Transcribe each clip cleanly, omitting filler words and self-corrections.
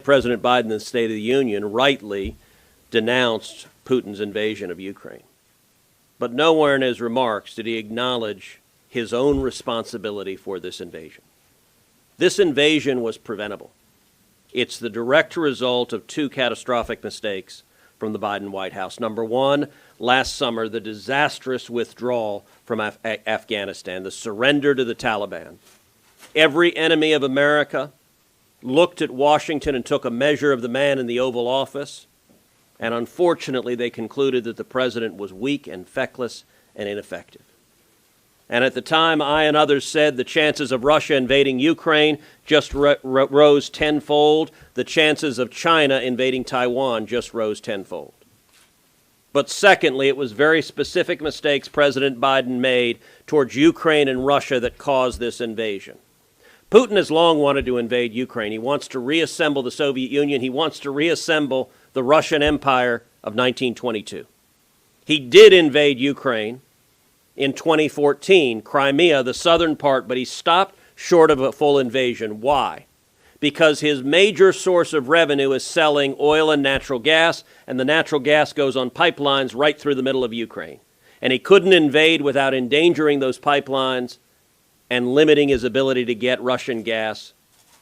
President Biden in the State of the Union rightly denounced Putin's invasion of Ukraine. But nowhere in his remarks did he acknowledge his own responsibility for this invasion. This invasion was preventable. It's the direct result of two catastrophic mistakes from the Biden White House. Number one, last summer, the disastrous withdrawal from Afghanistan, the surrender to the Taliban. Every enemy of America looked at Washington and took a measure of the man in the Oval Office, and unfortunately they concluded that the president was weak and feckless and ineffective. And at the time, I and others said the chances of Russia invading Ukraine just rose tenfold. The chances of China invading Taiwan just rose tenfold. But secondly, it was very specific mistakes President Biden made towards Ukraine and Russia that caused this invasion. Putin has long wanted to invade Ukraine. He wants to reassemble the Soviet Union. He wants to reassemble the Russian Empire of 1922. He did invade Ukraine in 2014, Crimea, the southern part, but he stopped short of a full invasion. Why? Because his major source of revenue is selling oil and natural gas, and the natural gas goes on pipelines right through the middle of Ukraine. And he couldn't invade without endangering those pipelines and limiting his ability to get Russian gas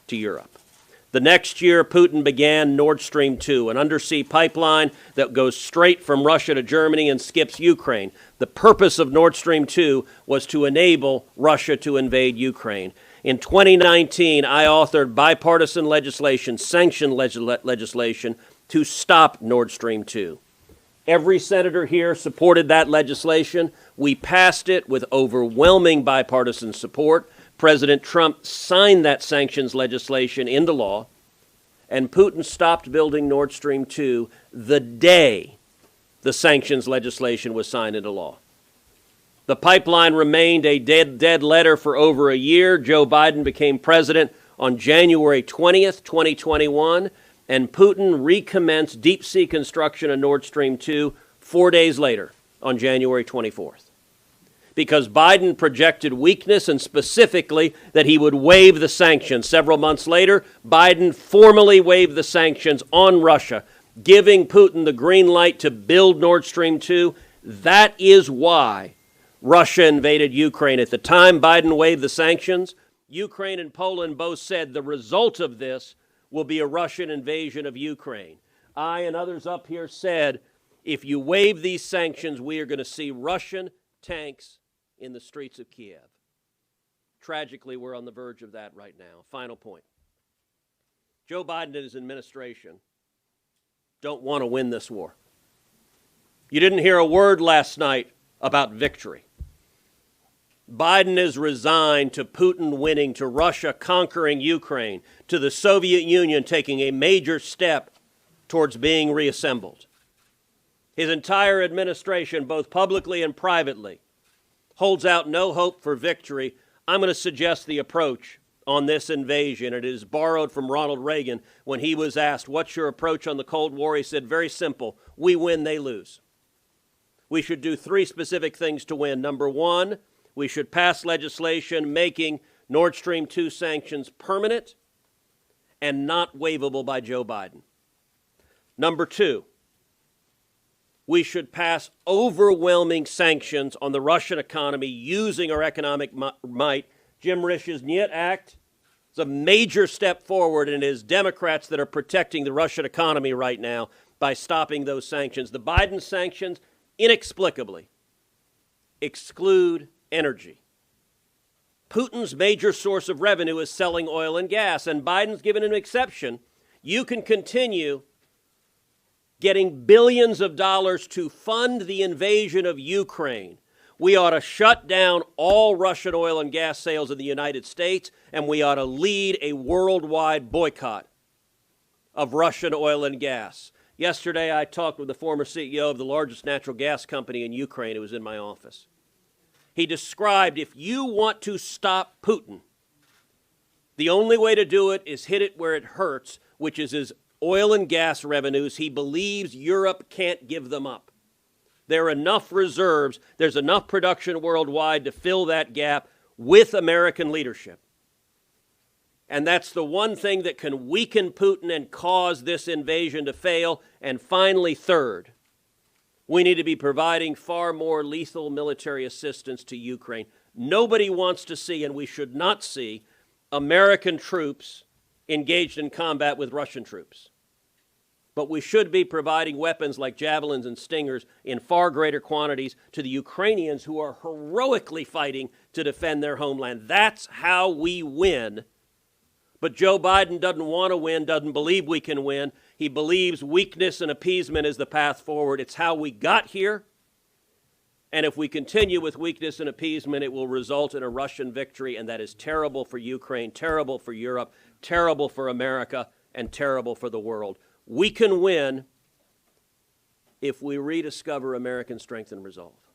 to Europe. The next year, Putin began Nord Stream 2, an undersea pipeline that goes straight from Russia to Germany and skips Ukraine. The purpose of Nord Stream 2 was to enable Russia to invade Ukraine. In 2019, I authored bipartisan legislation, sanctioned legislation, to stop Nord Stream 2. Every senator here supported that legislation. We passed it with overwhelming bipartisan support. President Trump signed that sanctions legislation into law, and Putin stopped building Nord Stream 2 the day the sanctions legislation was signed into law. The pipeline remained a dead letter for over a year. Joe Biden became president on January 20th, 2021, and Putin recommenced deep-sea construction of Nord Stream 2 4 days later on January 24th. Because Biden projected weakness and specifically that he would waive the sanctions. Several months later, Biden formally waived the sanctions on Russia, giving Putin the green light to build Nord Stream 2. That is why Russia invaded Ukraine. At the time Biden waived the sanctions, Ukraine and Poland both said the result of this will be a Russian invasion of Ukraine. I and others up here said, if you waive these sanctions, we are going to see Russian tanks in the streets of Kiev. Tragically, we're on the verge of that right now. Final point. Joe Biden and his administration don't want to win this war. You didn't hear a word last night about victory. Biden is resigned to Putin winning, to Russia conquering Ukraine, to the Soviet Union taking a major step towards being reassembled. His entire administration, both publicly and privately, holds out no hope for victory. I'm going to suggest the approach on this invasion. It is borrowed from Ronald Reagan when he was asked, what's your approach on the Cold War? He said, very simple, we win, they lose. We should do three specific things to win. Number one, we should pass legislation making Nord Stream 2 sanctions permanent and not waivable by Joe Biden. Number two, we should pass overwhelming sanctions on the Russian economy using our economic might. Jim Risch's Niet Act is a major step forward, and it is Democrats that are protecting the Russian economy right now by stopping those sanctions. The Biden sanctions inexplicably exclude energy. Putin's major source of revenue is selling oil and gas, and Biden's given an exception. You can continue getting billions of dollars to fund the invasion of Ukraine. We ought to shut down all Russian oil and gas sales in the United States, and we ought to lead a worldwide boycott of Russian oil and gas. Yesterday, I talked with the former CEO of the largest natural gas company in Ukraine who was in my office. He described, if you want to stop Putin, the only way to do it is hit it where it hurts, which is his oil and gas revenues. He believes Europe can't give them up. There are enough reserves, there's enough production worldwide to fill that gap with American leadership. And that's the one thing that can weaken Putin and cause this invasion to fail. And finally, third, we need to be providing far more lethal military assistance to Ukraine. Nobody wants to see, and we should not see, American troops engaged in combat with Russian troops. But we should be providing weapons like javelins and stingers in far greater quantities to the Ukrainians who are heroically fighting to defend their homeland. That's how we win. But Joe Biden doesn't want to win, doesn't believe we can win. He believes weakness and appeasement is the path forward. It's how we got here. And if we continue with weakness and appeasement, it will result in a Russian victory, and that is terrible for Ukraine, terrible for Europe, terrible for America, and terrible for the world. We can win if we rediscover American strength and resolve.